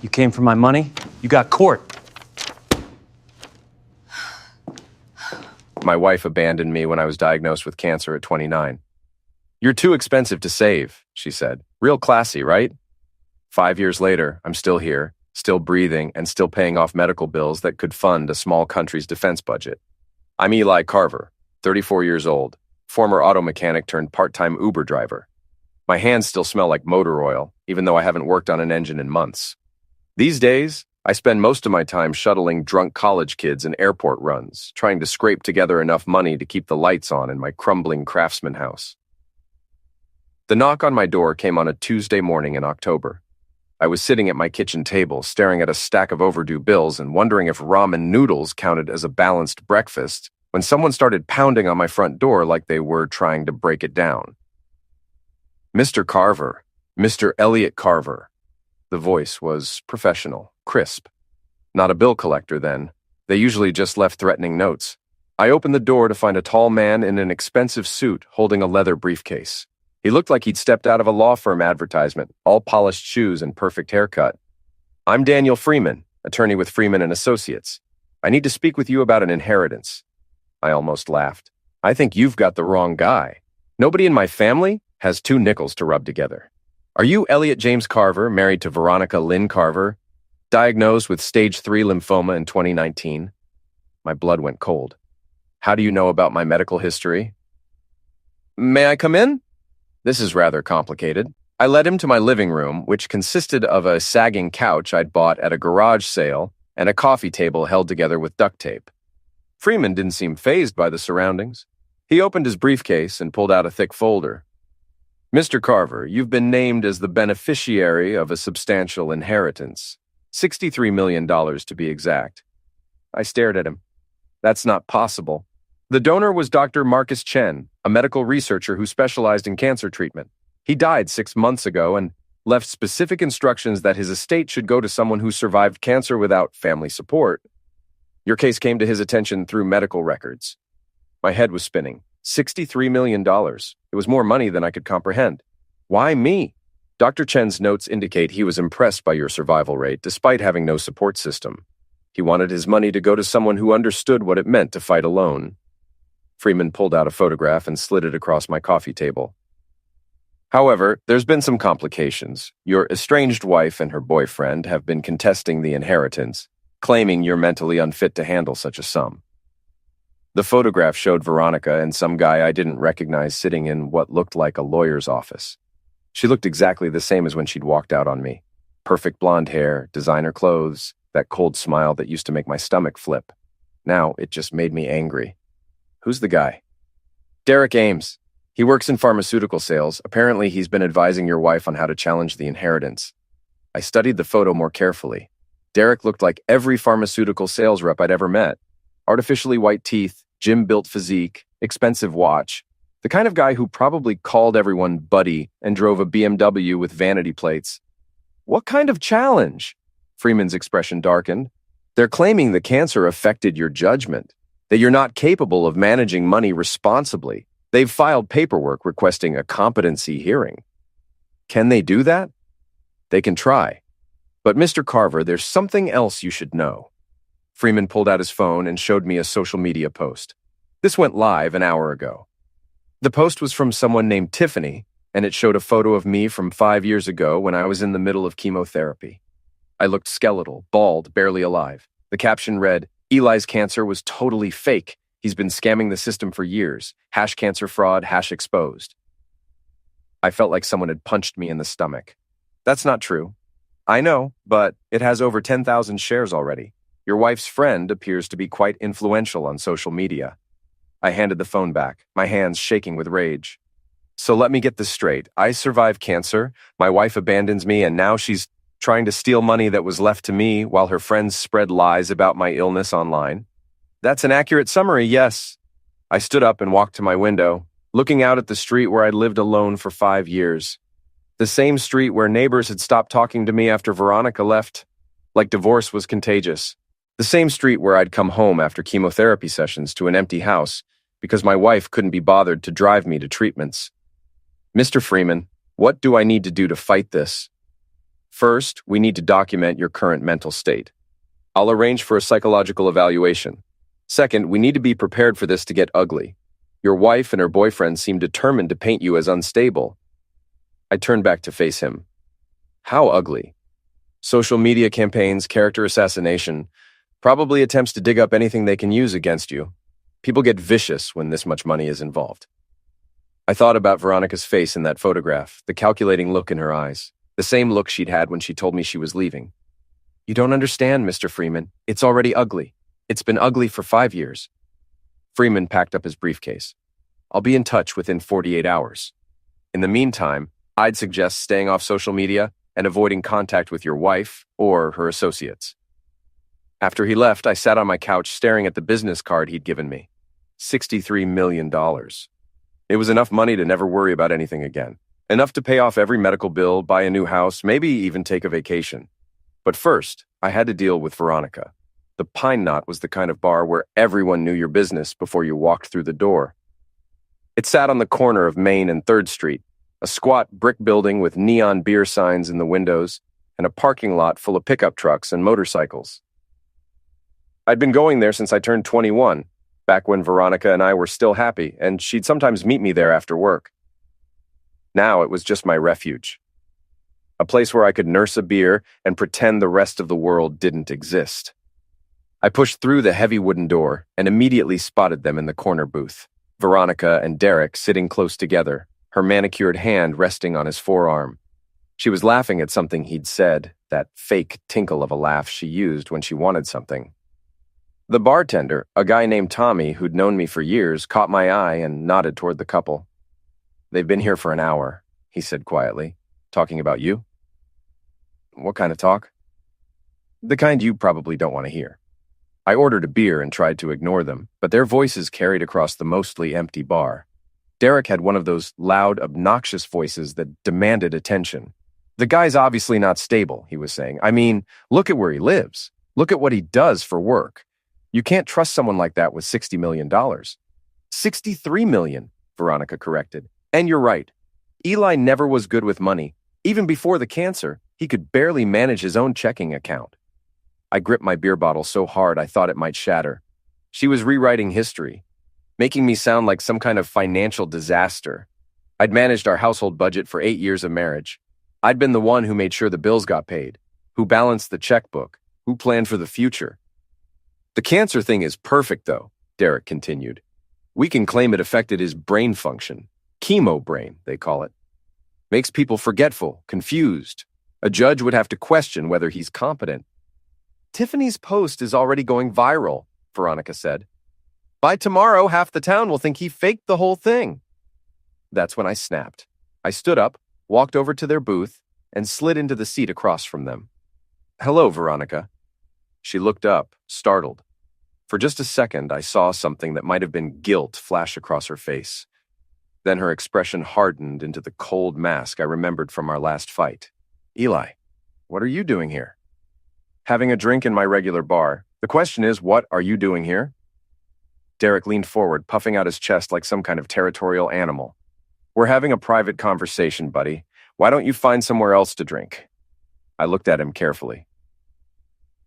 You came for my money? You got court. My wife abandoned me when I was diagnosed with cancer at 29. "You're too expensive to save," she said. "Real classy, right?" 5 years later, I'm still here, still breathing, and still paying off medical bills that could fund a small country's defense budget. I'm Eli Carver, 34 years old, former auto mechanic turned part-time Uber driver. My hands still smell like motor oil, even though I haven't worked on an engine in months. These days, I spend most of my time shuttling drunk college kids in airport runs, trying to scrape together enough money to keep the lights on in my crumbling craftsman house. The knock on my door came on a Tuesday morning in October. I was sitting at my kitchen table, staring at a stack of overdue bills and wondering if ramen noodles counted as a balanced breakfast, when someone started pounding on my front door like they were trying to break it down. "Mr. Carver, Mr. Elliot Carver." The voice was professional, crisp. Not a bill collector then. They usually just left threatening notes. I opened the door to find a tall man in an expensive suit holding a leather briefcase. He looked like he'd stepped out of a law firm advertisement, all polished shoes and perfect haircut. "I'm Daniel Freeman, attorney with Freeman and Associates. I need to speak with you about an inheritance." I almost laughed. "I think you've got the wrong guy. Nobody in my family has 2 nickels to rub together. Are you Elliot James Carver, married to Veronica Lynn Carver, diagnosed with stage 3 lymphoma in 2019? My blood went cold. "How do you know about my medical history?" "May I come in?" This is rather complicated. I led him to my living room, which consisted of a sagging couch I'd bought at a garage sale and a coffee table held together with duct tape. Freeman didn't seem fazed by the surroundings. He opened his briefcase and pulled out a thick folder. "Mr. Carver, you've been named as the beneficiary of a substantial inheritance. $63 million to be exact." I stared at him. "That's not possible." The donor was Dr. Marcus Chen, a medical researcher who specialized in cancer treatment. He died 6 months ago and left specific instructions that his estate should go to someone who survived cancer without family support. Your case came to his attention through medical records. My head was spinning. $63 million. It was more money than I could comprehend. Why me? Dr. Chen's notes indicate he was impressed by your survival rate despite having no support system. He wanted his money to go to someone who understood what it meant to fight alone. Freeman pulled out a photograph and slid it across my coffee table. "However, there's been some complications. Your estranged wife and her boyfriend have been contesting the inheritance, claiming you're mentally unfit to handle such a sum." The photograph showed Veronica and some guy I didn't recognize sitting in what looked like a lawyer's office. She looked exactly the same as when she'd walked out on me. Perfect blonde hair, designer clothes, that cold smile that used to make my stomach flip. Now it just made me angry. "Who's the guy?" "Derek Ames. He works in pharmaceutical sales. Apparently he's been advising your wife on how to challenge the inheritance." I studied the photo more carefully. Derek looked like every pharmaceutical sales rep I'd ever met. Artificially white teeth, gym-built physique, expensive watch. The kind of guy who probably called everyone buddy and drove a BMW with vanity plates. "What kind of challenge?" Freeman's expression darkened. "They're claiming the cancer affected your judgment, that you're not capable of managing money responsibly. They've filed paperwork requesting a competency hearing." Can they do that? They can try. But Mr. Carver, there's something else you should know. Freeman pulled out his phone and showed me a social media post. This went live an hour ago. The post was from someone named Tiffany, and it showed a photo of me from 5 years ago when I was in the middle of chemotherapy. I looked skeletal, bald, barely alive. The caption read, "Eli's cancer was totally fake. He's been scamming the system for years. #cancer fraud, #exposed." I felt like someone had punched me in the stomach. That's not true. I know, but it has over 10,000 shares already. Your wife's friend appears to be quite influential on social media. I handed the phone back, my hands shaking with rage. "So let me get this straight. I survived cancer, my wife abandons me, and now she's trying to steal money that was left to me while her friends spread lies about my illness online?" "That's an accurate summary, yes." I stood up and walked to my window, looking out at the street where I'd lived alone for 5 years. The same street where neighbors had stopped talking to me after Veronica left, like divorce was contagious. The same street where I'd come home after chemotherapy sessions to an empty house because my wife couldn't be bothered to drive me to treatments. "Mr. Freeman, what do I need to do to fight this?" First, we need to document your current mental state. I'll arrange for a psychological evaluation. Second, we need to be prepared for this to get ugly. Your wife and her boyfriend seem determined to paint you as unstable. I turned back to face him. How ugly? Social media campaigns, character assassination, probably attempts to dig up anything they can use against you. People get vicious when this much money is involved. I thought about Veronica's face in that photograph, the calculating look in her eyes, the same look she'd had when she told me she was leaving. You don't understand, Mr. Freeman. It's already ugly. It's been ugly for 5 years. Freeman packed up his briefcase. I'll be in touch within 48 hours. In the meantime, I'd suggest staying off social media and avoiding contact with your wife or her associates. After he left, I sat on my couch staring at the business card he'd given me. $63 million. It was enough money to never worry about anything again. Enough to pay off every medical bill, buy a new house, maybe even take a vacation. But first, I had to deal with Veronica. The Pine Knot was the kind of bar where everyone knew your business before you walked through the door. It sat on the corner of Main and 3rd Street, a squat brick building with neon beer signs in the windows and a parking lot full of pickup trucks and motorcycles. I'd been going there since I turned 21, back when Veronica and I were still happy, and she'd sometimes meet me there after work. Now it was just my refuge. A place where I could nurse a beer and pretend the rest of the world didn't exist. I pushed through the heavy wooden door and immediately spotted them in the corner booth. Veronica and Derek sitting close together, her manicured hand resting on his forearm. She was laughing at something he'd said, that fake tinkle of a laugh she used when she wanted something. The bartender, a guy named Tommy who'd known me for years, caught my eye and nodded toward the couple. They've been here for an hour, he said quietly. Talking about you? What kind of talk? The kind you probably don't want to hear. I ordered a beer and tried to ignore them, but their voices carried across the mostly empty bar. Derek had one of those loud, obnoxious voices that demanded attention. The guy's obviously not stable, he was saying. I mean, look at where he lives. Look at what he does for work. You can't trust someone like that with $60 million. $63 million, Veronica corrected. And you're right. Eli never was good with money. Even before the cancer, he could barely manage his own checking account. I gripped my beer bottle so hard I thought it might shatter. She was rewriting history, making me sound like some kind of financial disaster. I'd managed our household budget for 8 years of marriage. I'd been the one who made sure the bills got paid, who balanced the checkbook, who planned for the future. The cancer thing is perfect, though, Derek continued. We can claim it affected his brain function. Chemo brain, they call it. Makes people forgetful, confused. A judge would have to question whether he's competent. Tiffany's post is already going viral, Veronica said. By tomorrow, half the town will think he faked the whole thing. That's when I snapped. I stood up, walked over to their booth, and slid into the seat across from them. Hello, Veronica. She looked up, startled. For just a second, I saw something that might have been guilt flash across her face. Then her expression hardened into the cold mask I remembered from our last fight. Eli, what are you doing here? Having a drink in my regular bar. The question is, what are you doing here? Derek leaned forward, puffing out his chest like some kind of territorial animal. We're having a private conversation, buddy. Why don't you find somewhere else to drink? I looked at him carefully.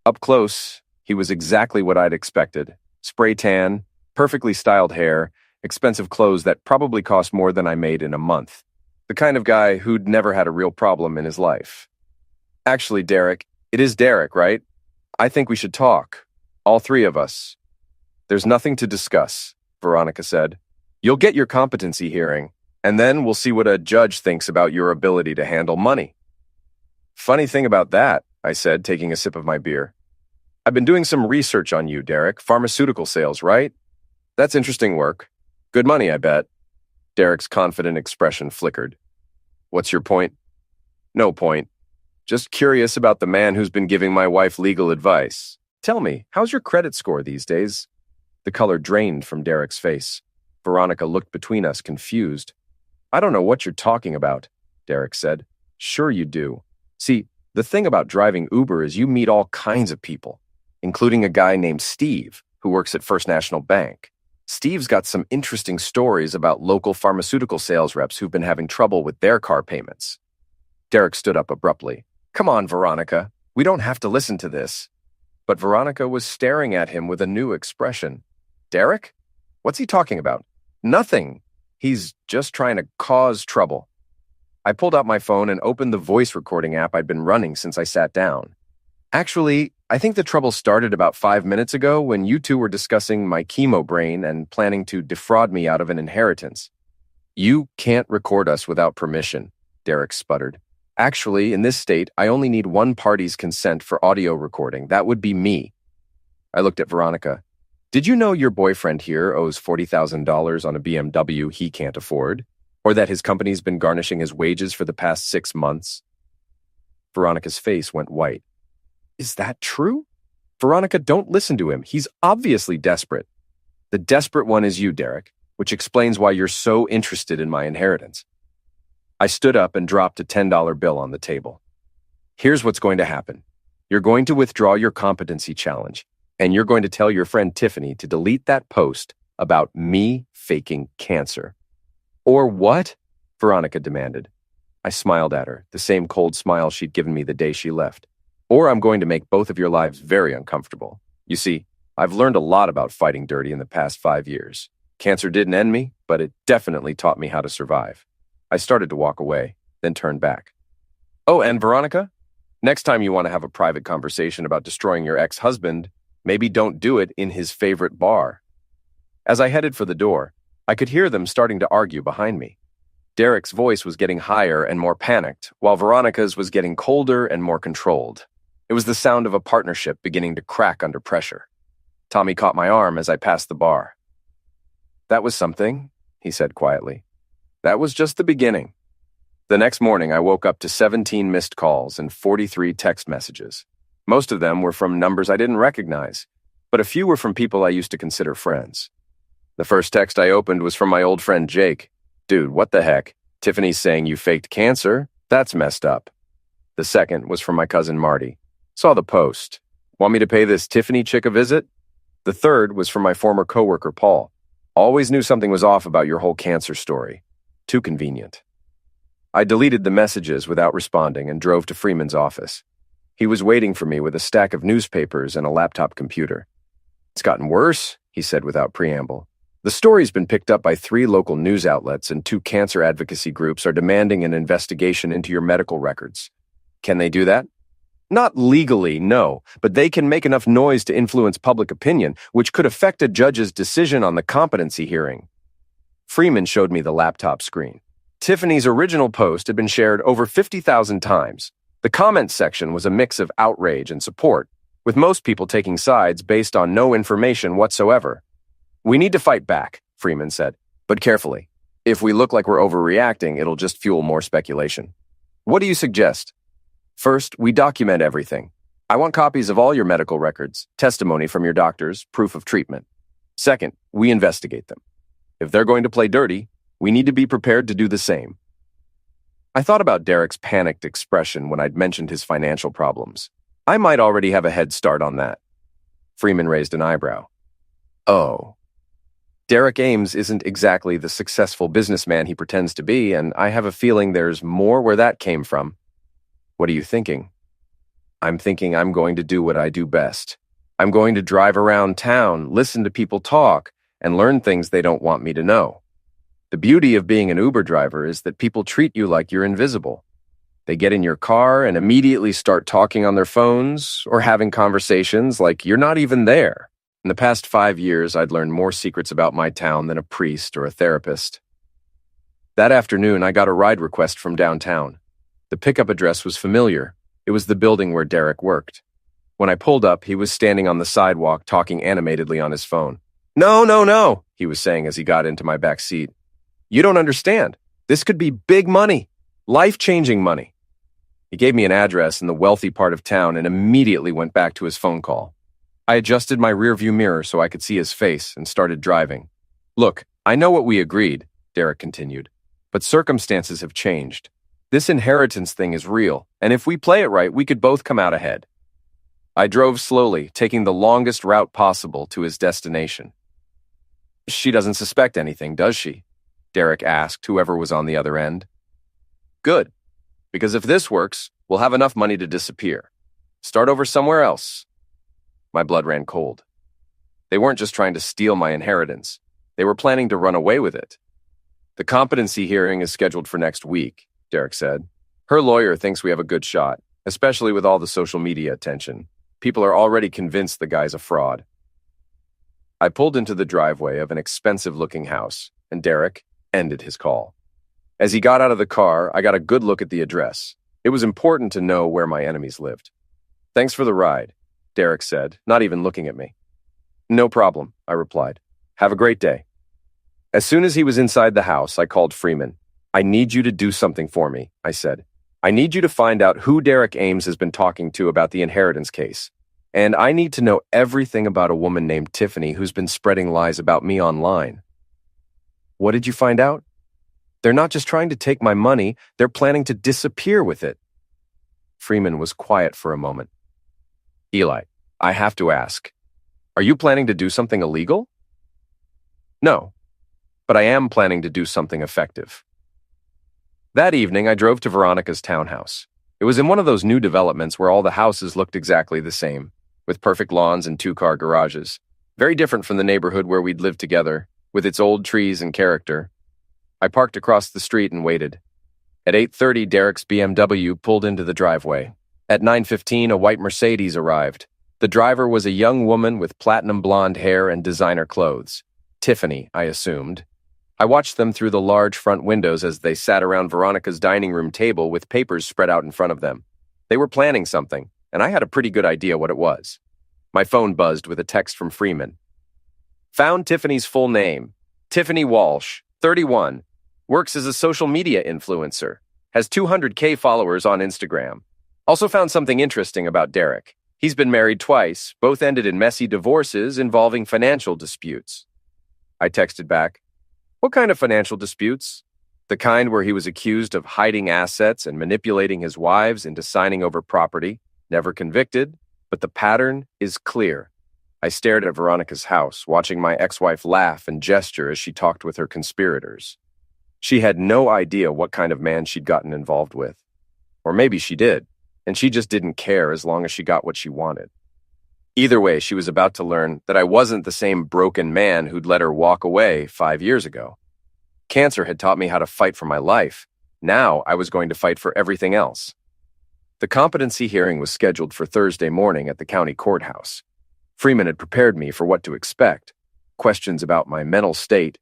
Up close, he was exactly what I'd expected. Spray tan, perfectly styled hair, expensive clothes that probably cost more than I made in a month. The kind of guy who'd never had a real problem in his life. Actually, Derek, it is Derek, right? I think we should talk. All three of us. There's nothing to discuss, Veronica said. You'll get your competency hearing, and then we'll see what a judge thinks about your ability to handle money. Funny thing about that, I said, taking a sip of my beer. I've been doing some research on you, Derek. Pharmaceutical sales, right? That's interesting work. Good money, I bet. Derek's confident expression flickered. What's your point? No point. Just curious about the man who's been giving my wife legal advice. Tell me, how's your credit score these days? The color drained from Derek's face. Veronica looked between us, confused. I don't know what you're talking about, Derek said. Sure you do. See, the thing about driving Uber is you meet all kinds of people, including a guy named Steve, who works at First National Bank. Steve's got some interesting stories about local pharmaceutical sales reps who've been having trouble with their car payments. Derek stood up abruptly. Come on, Veronica. We don't have to listen to this. But Veronica was staring at him with a new expression. Derek? What's he talking about? Nothing. He's just trying to cause trouble. I pulled out my phone and opened the voice recording app I'd been running since I sat down. Actually, I think the trouble started about 5 minutes ago when you two were discussing my chemo brain and planning to defraud me out of an inheritance. You can't record us without permission, Derek sputtered. Actually, in this state, I only need one party's consent for audio recording. That would be me. I looked at Veronica. Did you know your boyfriend here owes $40,000 on a BMW he can't afford? Or that his company's been garnishing his wages for the past 6 months? Veronica's face went white. Is that true? Veronica, don't listen to him. He's obviously desperate. The desperate one is you, Derek, which explains why you're so interested in my inheritance. I stood up and dropped a $10 bill on the table. Here's what's going to happen. You're going to withdraw your competency challenge, and you're going to tell your friend Tiffany to delete that post about me faking cancer. Or what? Veronica demanded. I smiled at her, the same cold smile she'd given me the day she left. Or I'm going to make both of your lives very uncomfortable. You see, I've learned a lot about fighting dirty in the past 5 years. Cancer didn't end me, but it definitely taught me how to survive. I started to walk away, then turned back. Oh, and Veronica, next time you want to have a private conversation about destroying your ex-husband, maybe don't do it in his favorite bar. As I headed for the door, I could hear them starting to argue behind me. Derek's voice was getting higher and more panicked, while Veronica's was getting colder and more controlled. It was the sound of a partnership beginning to crack under pressure. Tommy caught my arm as I passed the bar. That was something, he said quietly. That was just the beginning. The next morning, I woke up to 17 missed calls and 43 text messages. Most of them were from numbers I didn't recognize, but a few were from people I used to consider friends. The first text I opened was from my old friend Jake. Dude, what the heck? Tiffany's saying you faked cancer? That's messed up. The second was from my cousin Marty. Saw the post. Want me to pay this Tiffany chick a visit? The third was from my former coworker Paul. Always knew something was off about your whole cancer story. Too convenient. I deleted the messages without responding and drove to Freeman's office. He was waiting for me with a stack of newspapers and a laptop computer. It's gotten worse, he said without preamble. The story's been picked up by 3 local news outlets and 2 cancer advocacy groups are demanding an investigation into your medical records. Can they do that? Not legally, no, but they can make enough noise to influence public opinion, which could affect a judge's decision on the competency hearing. Freeman showed me the laptop screen. Tiffany's original post had been shared over 50,000 times. The comments section was a mix of outrage and support, with most people taking sides based on no information whatsoever. We need to fight back, Freeman said, but carefully. If we look like we're overreacting, it'll just fuel more speculation. What do you suggest? First, we document everything. I want copies of all your medical records, testimony from your doctors, proof of treatment. Second, we investigate them. If they're going to play dirty, we need to be prepared to do the same. I thought about Derek's panicked expression when I'd mentioned his financial problems. I might already have a head start on that. Freeman raised an eyebrow. Oh. Derek Ames isn't exactly the successful businessman he pretends to be, and I have a feeling there's more where that came from. What are you thinking? I'm thinking I'm going to do what I do best. I'm going to drive around town, listen to people talk, and learn things they don't want me to know. The beauty of being an Uber driver is that people treat you like you're invisible. They get in your car and immediately start talking on their phones or having conversations like you're not even there. In the past 5 years, I'd learned more secrets about my town than a priest or a therapist. That afternoon, I got a ride request from downtown. The pickup address was familiar. It was the building where Derek worked. When I pulled up, he was standing on the sidewalk talking animatedly on his phone. No, he was saying as he got into my back seat. You don't understand. This could be big money, life-changing money. He gave me an address in the wealthy part of town and immediately went back to his phone call. I adjusted my rearview mirror so I could see his face and started driving. Look, I know what we agreed, Derek continued, but circumstances have changed. This inheritance thing is real, and if we play it right, we could both come out ahead. I drove slowly, taking the longest route possible to his destination. She doesn't suspect anything, does she? Derek asked whoever was on the other end. Good, because if this works, We'll have enough money to disappear. Start over somewhere else. My blood ran cold. They weren't just trying to steal my inheritance. They were planning to run away with it. The competency hearing is scheduled for next week, Derek said. Her lawyer thinks we have a good shot, especially with all the social media attention. People are already convinced the guy's a fraud. I pulled into the driveway of an expensive-looking house, and Derek ended his call. As he got out of the car, I got a good look at the address. It was important to know where my enemies lived. Thanks for the ride, Derek said, not even looking at me. No problem, I replied. Have a great day. As soon as he was inside the house, I called Freeman. I need you to do something for me, I said. I need you to find out who Derek Ames has been talking to about the inheritance case. And I need to know everything about a woman named Tiffany who's been spreading lies about me online. What did you find out? They're not just trying to take my money, they're planning to disappear with it. Freeman was quiet for a moment. Eli, I have to ask, are you planning to do something illegal? No, but I am planning to do something effective. That evening, I drove to Veronica's townhouse. It was in one of those new developments where all the houses looked exactly the same, with perfect lawns and two-car garages. Very different from the neighborhood where we'd lived together, with its old trees and character. I parked across the street and waited. At 8:30, Derek's BMW pulled into the driveway. At 9:15, a white Mercedes arrived. The driver was a young woman with platinum blonde hair and designer clothes. Tiffany, I assumed. I watched them through the large front windows as they sat around Veronica's dining room table with papers spread out in front of them. They were planning something, and I had a pretty good idea what it was. My phone buzzed with a text from Freeman. Found Tiffany's full name. Tiffany Walsh, 31, works as a social media influencer, has 200K followers on Instagram. Also found something interesting about Derek. He's been married twice, both ended in messy divorces involving financial disputes. I texted back, what kind of financial disputes? The kind where he was accused of hiding assets and manipulating his wives into signing over property, never convicted, but the pattern is clear. I stared at Veronica's house, watching my ex-wife laugh and gesture as she talked with her conspirators. She had no idea what kind of man she'd gotten involved with. Or maybe she did, and she just didn't care as long as she got what she wanted. Either way, she was about to learn that I wasn't the same broken man who'd let her walk away 5 years ago. Cancer had taught me how to fight for my life. Now I was going to fight for everything else. The competency hearing was scheduled for Thursday morning at the county courthouse. Freeman had prepared me for what to expect. Questions about my mental state,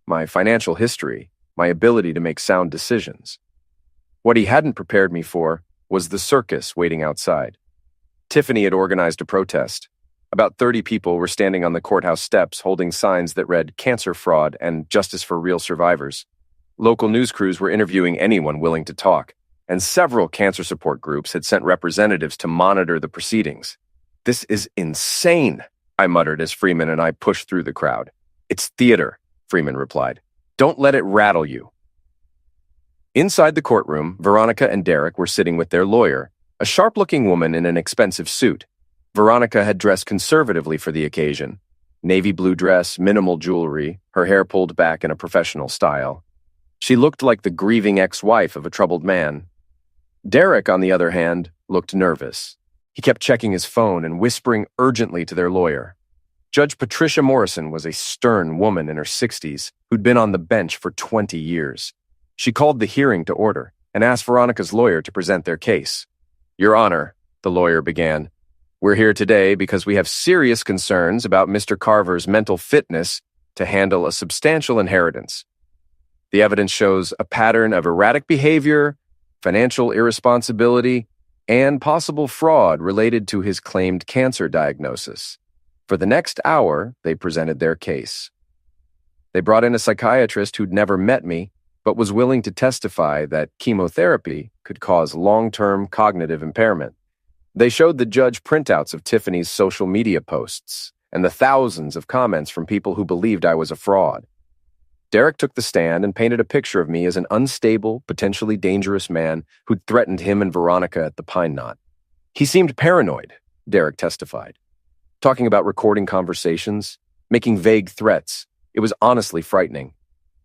my financial history, my ability to make sound decisions. What he hadn't prepared me for was the circus waiting outside. Tiffany had organized a protest. About 30 people were standing on the courthouse steps holding signs that read "Cancer Fraud" and "Justice for Real Survivors." Local news crews were interviewing anyone willing to talk, and several cancer support groups had sent representatives to monitor the proceedings. This is insane, I muttered as Freeman and I pushed through the crowd. It's theater, Freeman replied. Don't let it rattle you. Inside the courtroom, Veronica and Derek were sitting with their lawyer, a sharp-looking woman in an expensive suit. Veronica had dressed conservatively for the occasion. Navy blue dress, minimal jewelry, her hair pulled back in a professional style. She looked like the grieving ex-wife of a troubled man. Derek, on the other hand, looked nervous. He kept checking his phone and whispering urgently to their lawyer. Judge Patricia Morrison was a stern woman in her 60s who'd been on the bench for 20 years. She called the hearing to order and asked Veronica's lawyer to present their case. Your Honor, the lawyer began, we're here today because we have serious concerns about Mr. Carver's mental fitness to handle a substantial inheritance. The evidence shows a pattern of erratic behavior, financial irresponsibility, and possible fraud related to his claimed cancer diagnosis. For the next hour, they presented their case. They brought in a psychiatrist who'd never met me, but was willing to testify that chemotherapy could cause long-term cognitive impairment. They showed the judge printouts of Tiffany's social media posts and the thousands of comments from people who believed I was a fraud. Derek took the stand and painted a picture of me as an unstable, potentially dangerous man who'd threatened him and Veronica at the Pine Knot. He seemed paranoid, Derek testified. Talking about recording conversations, making vague threats. It was honestly frightening.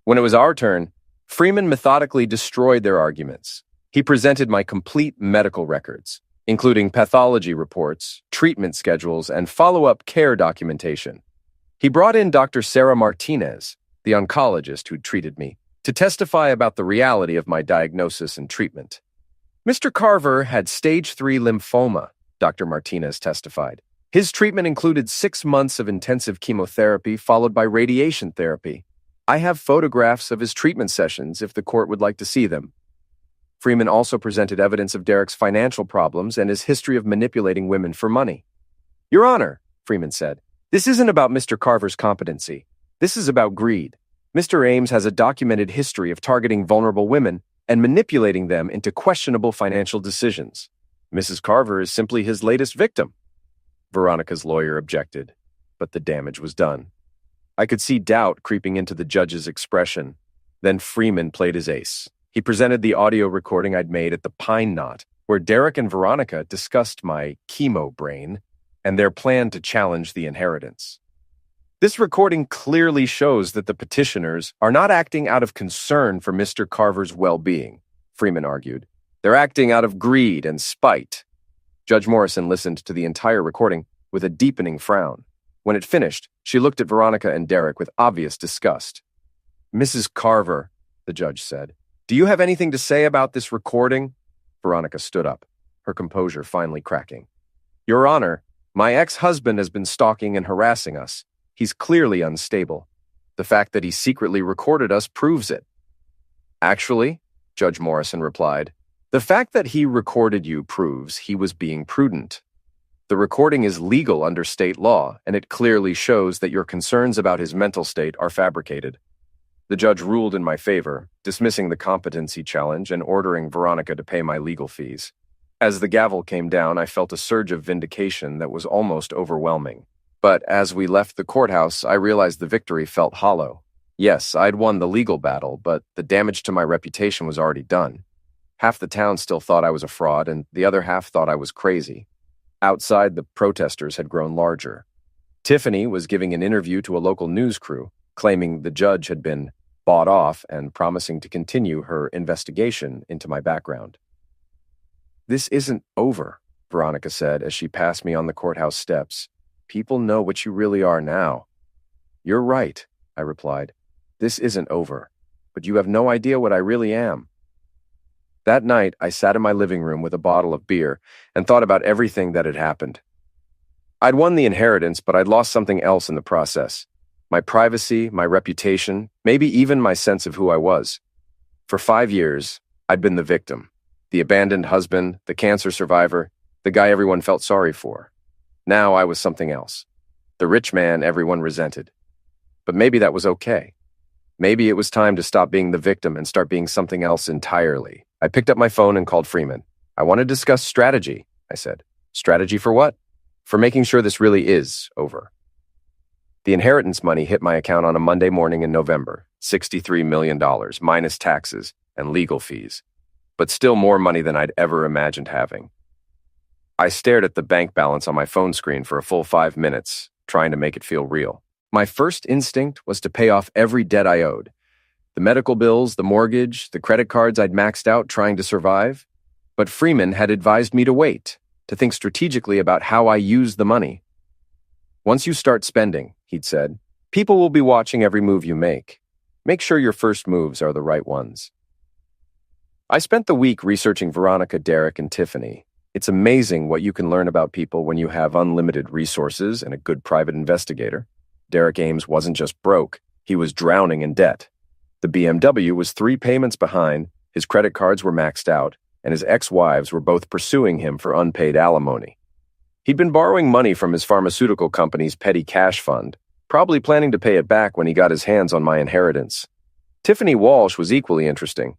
When it was our turn, Freeman methodically destroyed their arguments. He presented my complete medical records, including pathology reports, treatment schedules, and follow-up care documentation. He brought in Dr. Sarah Martinez, the oncologist who'd treated me, to testify about the reality of my diagnosis and treatment. Mr. Carver had stage 3 lymphoma, Dr. Martinez testified. His treatment included 6 months of intensive chemotherapy followed by radiation therapy. I have photographs of his treatment sessions if the court would like to see them. Freeman also presented evidence of Derek's financial problems and his history of manipulating women for money. Your Honor, Freeman said, this isn't about Mr. Carver's competency. This is about greed. Mr. Ames has a documented history of targeting vulnerable women and manipulating them into questionable financial decisions. Mrs. Carver is simply his latest victim. Veronica's lawyer objected, but the damage was done. I could see doubt creeping into the judge's expression. Then Freeman played his ace. He presented the audio recording I'd made at the Pine Knot, where Derek and Veronica discussed my chemo brain and their plan to challenge the inheritance. This recording clearly shows that the petitioners are not acting out of concern for Mr. Carver's well-being, Freeman argued. They're acting out of greed and spite. Judge Morrison listened to the entire recording with a deepening frown. When it finished, she looked at Veronica and Derek with obvious disgust. Mrs. Carver, the judge said, do you have anything to say about this recording? Veronica stood up, her composure finally cracking. Your Honor, my ex-husband has been stalking and harassing us. He's clearly unstable. The fact that he secretly recorded us proves it. Actually, Judge Morrison replied, the fact that he recorded you proves he was being prudent. The recording is legal under state law, and it clearly shows that your concerns about his mental state are fabricated. The judge ruled in my favor, dismissing the competency challenge and ordering Veronica to pay my legal fees. As the gavel came down, I felt a surge of vindication that was almost overwhelming. But as we left the courthouse, I realized the victory felt hollow. Yes, I'd won the legal battle, but the damage to my reputation was already done. Half the town still thought I was a fraud, and the other half thought I was crazy. Outside, the protesters had grown larger. Tiffany was giving an interview to a local news crew, claiming the judge had been bought off and promising to continue her investigation into my background. This isn't over, Veronica said as she passed me on the courthouse steps. People know what you really are now. You're right, I replied. This isn't over, but you have no idea what I really am. That night, I sat in my living room with a bottle of beer and thought about everything that had happened. I'd won the inheritance, but I'd lost something else in the process. My privacy, my reputation, maybe even my sense of who I was. For 5 years, I'd been the victim, the abandoned husband, the cancer survivor, the guy everyone felt sorry for. Now I was something else, the rich man everyone resented. But maybe that was okay. Maybe it was time to stop being the victim and start being something else entirely. I picked up my phone and called Freeman. I want to discuss strategy, I said. Strategy for what? For making sure this really is over. The inheritance money hit my account on a Monday morning in November, $63 million, minus taxes and legal fees, but still more money than I'd ever imagined having. I stared at the bank balance on my phone screen for a full 5 minutes, trying to make it feel real. My first instinct was to pay off every debt I owed. The medical bills, the mortgage, the credit cards I'd maxed out trying to survive. But Freeman had advised me to wait, to think strategically about how I used the money. Once you start spending, he'd said, people will be watching every move you make. Make sure your first moves are the right ones. I spent the week researching Veronica, Derek, and Tiffany. It's amazing what you can learn about people when you have unlimited resources and a good private investigator. Derek Ames wasn't just broke, he was drowning in debt. The BMW was 3 payments behind, his credit cards were maxed out, and his ex-wives were both pursuing him for unpaid alimony. He'd been borrowing money from his pharmaceutical company's petty cash fund, probably planning to pay it back when he got his hands on my inheritance. Tiffany Walsh was equally interesting.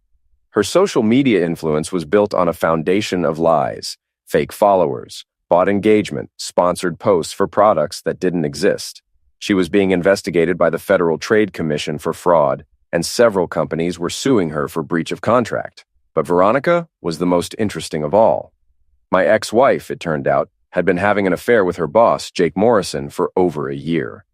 Her social media influence was built on a foundation of lies, fake followers, bought engagement, sponsored posts for products that didn't exist. She was being investigated by the Federal Trade Commission for fraud, and several companies were suing her for breach of contract. But Veronica was the most interesting of all. My ex-wife, it turned out, had been having an affair with her boss, Jake Morrison, for over a year.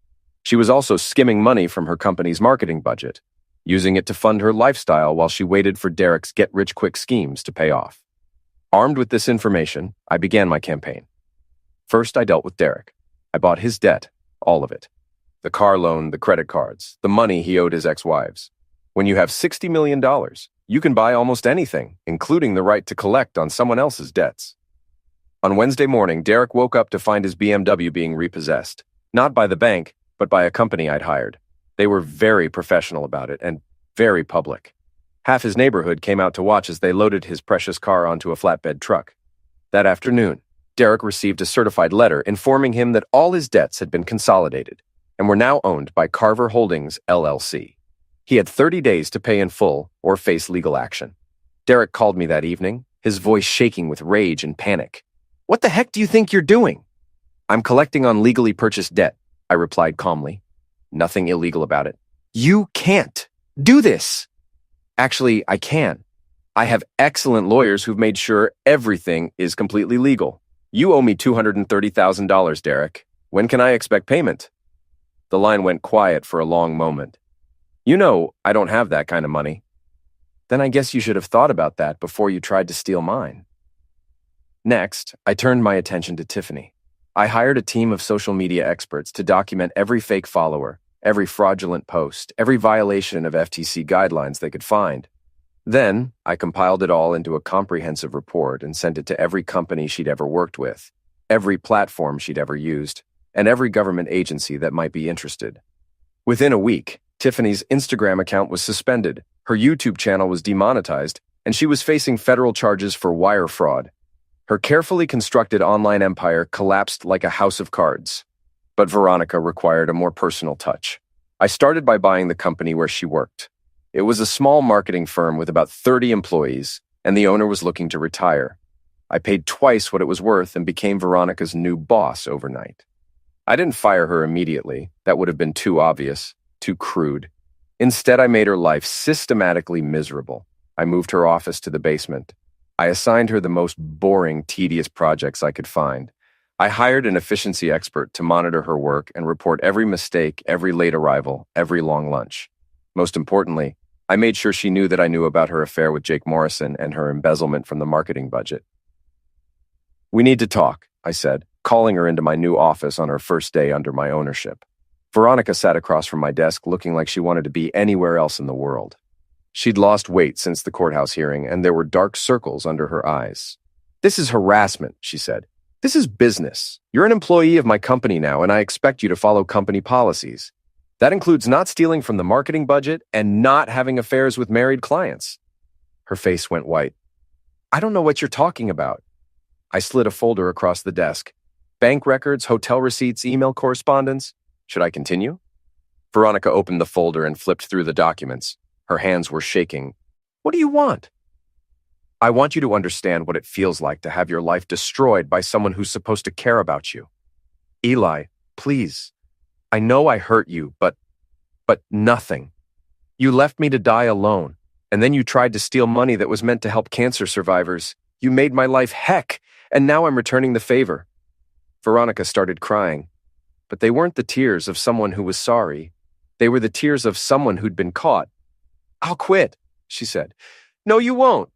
She was also skimming money from her company's marketing budget. using it to fund her lifestyle while she waited for Derek's get-rich-quick schemes to pay off. Armed with this information, I began my campaign. First, I dealt with Derek. I bought his debt, all of it. The car loan, the credit cards, the money he owed his ex-wives. When you have $60 million, you can buy almost anything, including the right to collect on someone else's debts. On Wednesday morning, Derek woke up to find his BMW being repossessed, not by the bank, but by a company I'd hired. They were very professional about it and very public. Half his neighborhood came out to watch as they loaded his precious car onto a flatbed truck. That afternoon, Derek received a certified letter informing him that all his debts had been consolidated and were now owned by Carver Holdings, LLC. He had 30 days to pay in full or face legal action. Derek called me that evening, his voice shaking with rage and panic. "What the heck do you think you're doing?" "I'm collecting on legally purchased debt," I replied calmly. "Nothing illegal about it." "You can't do this." "Actually, I can. I have excellent lawyers who've made sure everything is completely legal. You owe me $230,000, Derek. When can I expect payment?" The line went quiet for a long moment. "You know, I don't have that kind of money." "Then I guess you should have thought about that before you tried to steal mine." Next, I turned my attention to Tiffany. I hired a team of social media experts to document every fake follower, every fraudulent post, every violation of FTC guidelines they could find. Then, I compiled it all into a comprehensive report and sent it to every company she'd ever worked with, every platform she'd ever used, and every government agency that might be interested. Within a week, Tiffany's Instagram account was suspended, her YouTube channel was demonetized, and she was facing federal charges for wire fraud. Her carefully constructed online empire collapsed like a house of cards. But Veronica required a more personal touch. I started by buying the company where she worked. It was a small marketing firm with about 30 employees, and the owner was looking to retire. I paid twice what it was worth and became Veronica's new boss overnight. I didn't fire her immediately. That would have been too obvious, too crude. Instead, I made her life systematically miserable. I moved her office to the basement. I assigned her the most boring, tedious projects I could find. I hired an efficiency expert to monitor her work and report every mistake, every late arrival, every long lunch. Most importantly, I made sure she knew that I knew about her affair with Jake Morrison and her embezzlement from the marketing budget. "We need to talk," I said, calling her into my new office on her first day under my ownership. Veronica sat across from my desk looking like she wanted to be anywhere else in the world. She'd lost weight since the courthouse hearing, and there were dark circles under her eyes. "This is harassment," she said. "This is business. You're an employee of my company now, and I expect you to follow company policies. That includes not stealing from the marketing budget and not having affairs with married clients." Her face went white. "I don't know what you're talking about." I slid a folder across the desk. "Bank records, hotel receipts, email correspondence. Should I continue?" Veronica opened the folder and flipped through the documents. Her hands were shaking. "What do you want?" "I want you to understand what it feels like to have your life destroyed by someone who's supposed to care about you. Eli, please. I know I hurt you, but nothing. You left me to die alone, and then you tried to steal money that was meant to help cancer survivors. You made my life heck, and now I'm returning the favor." Veronica started crying, but they weren't the tears of someone who was sorry. They were the tears of someone who'd been caught. "I'll quit," she said. "No, you won't.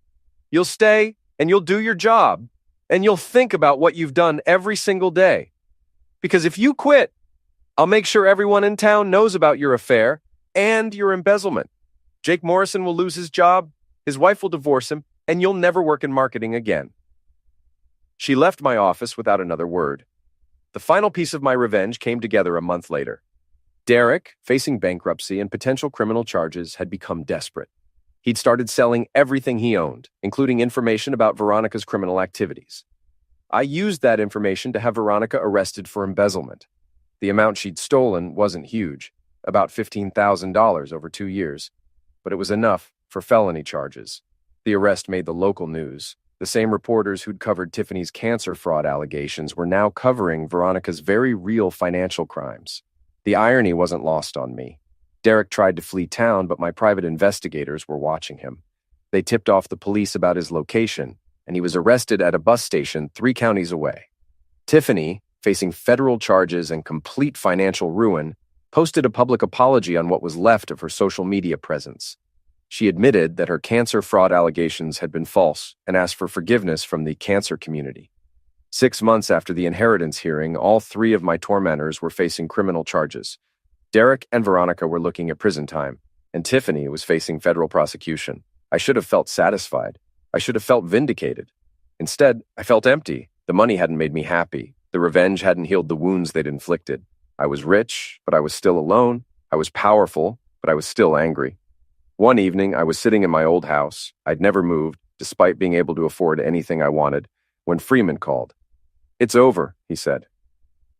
You'll stay, and you'll do your job, and you'll think about what you've done every single day. Because if you quit, I'll make sure everyone in town knows about your affair and your embezzlement. Jake Morrison will lose his job, his wife will divorce him, and you'll never work in marketing again." She left my office without another word. The final piece of my revenge came together a month later. Derek, facing bankruptcy and potential criminal charges, had become desperate. He'd started selling everything he owned, including information about Veronica's criminal activities. I used that information to have Veronica arrested for embezzlement. The amount she'd stolen wasn't huge, about $15,000 over 2 years, but it was enough for felony charges. The arrest made the local news. The same reporters who'd covered Tiffany's cancer fraud allegations were now covering Veronica's very real financial crimes. The irony wasn't lost on me. Derek tried to flee town, but my private investigators were watching him. They tipped off the police about his location, and he was arrested at a bus station 3 counties away. Tiffany, facing federal charges and complete financial ruin, posted a public apology on what was left of her social media presence. She admitted that her cancer fraud allegations had been false and asked for forgiveness from the cancer community. 6 months after the inheritance hearing, all 3 of my tormentors were facing criminal charges. Derek and Veronica were looking at prison time, and Tiffany was facing federal prosecution. I should have felt satisfied. I should have felt vindicated. Instead, I felt empty. The money hadn't made me happy. The revenge hadn't healed the wounds they'd inflicted. I was rich, but I was still alone. I was powerful, but I was still angry. One evening, I was sitting in my old house. I'd never moved, despite being able to afford anything I wanted, when Freeman called. "It's over," he said.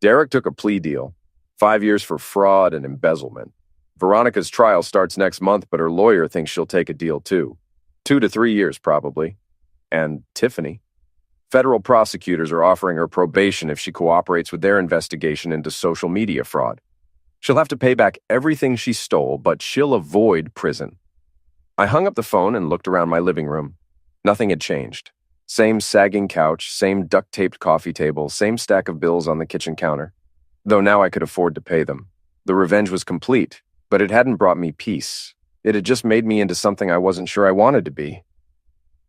Derek took a plea deal, 5 years for fraud and embezzlement. Veronica's trial starts next month, but her lawyer thinks she'll take a deal too. 2 to 3 years, probably. And Tiffany? Federal prosecutors are offering her probation if she cooperates with their investigation into social media fraud. She'll have to pay back everything she stole, but she'll avoid prison. I hung up the phone and looked around my living room. Nothing had changed. Same sagging couch, same duct-taped coffee table, same stack of bills on the kitchen counter. Though now I could afford to pay them. The revenge was complete, but it hadn't brought me peace. It had just made me into something I wasn't sure I wanted to be.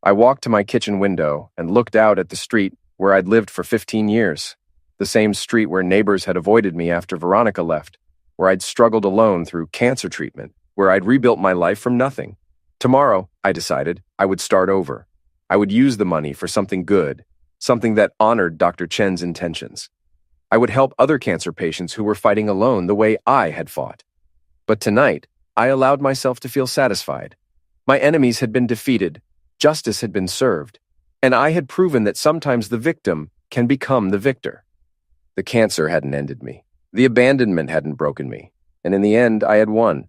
I walked to my kitchen window and looked out at the street where I'd lived for 15 years. The same street where neighbors had avoided me after Veronica left, where I'd struggled alone through cancer treatment, where I'd rebuilt my life from nothing. Tomorrow, I decided, I would start over. I would use the money for something good, something that honored Dr. Chen's intentions. I would help other cancer patients who were fighting alone the way I had fought. But tonight, I allowed myself to feel satisfied. My enemies had been defeated, justice had been served, and I had proven that sometimes the victim can become the victor. The cancer hadn't ended me. The abandonment hadn't broken me. And in the end, I had won.